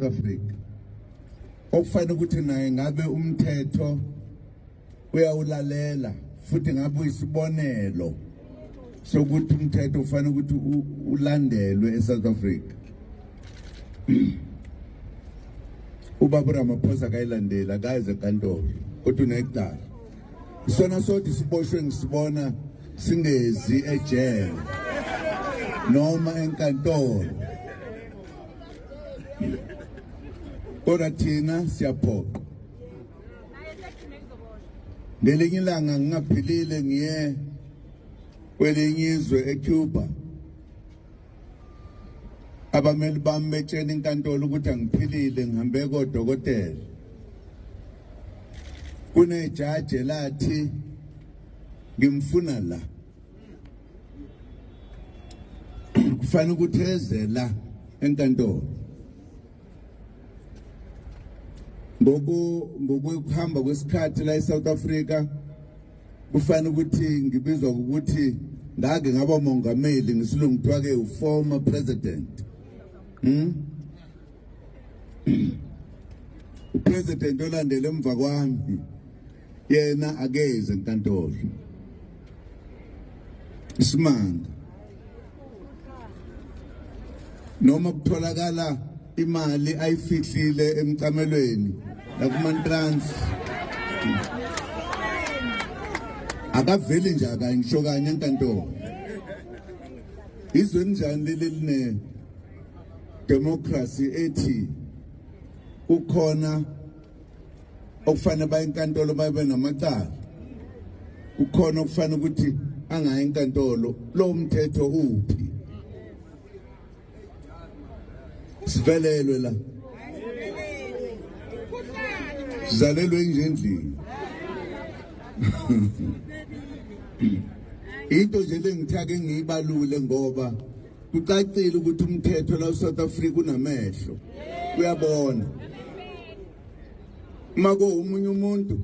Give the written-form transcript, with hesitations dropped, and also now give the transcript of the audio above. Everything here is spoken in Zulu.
Africa okufanele ukuthi naye ngabe umthetho uyawulalela futhi ngabe uyisibonelo sokuthi umthetho ufanele ukuthi ulandelwe eSouth Africa. Ubaba Ramaphosa kayilandela kaze enkantolo kodwa unekudala isona sothi siboshwe ngisibona singezi ejele noma enkantolo kodwa thina siyaphoqa. Ngelinye ilanga ngingaphilile ngiye kwelinye izwe eCuba, abameli bami betshena inkantolo ukuthi angiphilile ngihambe kodokotela. Kunejaji lathi ngimfuna la, kufanele ukuthi eze la enkantolo. Ngokuhamba kwesikhathi la eSouth Africa kufanele ukuthi ngibizwa ukuthi ngake ngaba mongameli ngesilungu kuthiwa ke former president. Upresident olandele emva kwami yena akeze enkantolo. Isimanga noma kutholakala imali ayifihlile emcamelweni nakumantrans akaveli nje akangisho kanye enkantolo. Izwe njani leline democracy ethi ukhona okufanele baye enkantolo babe namacala, ukhona okufanele ukuthi angayi enkantolo, lo mthetho uphi? Sivelelwe la, sizalelwe nje endlini. Into nje lengithake ngiyibalule ngoba kucacile ukuthi umthetho la eSouth Africa unamehlo, uyabona. Mako umunye umuntu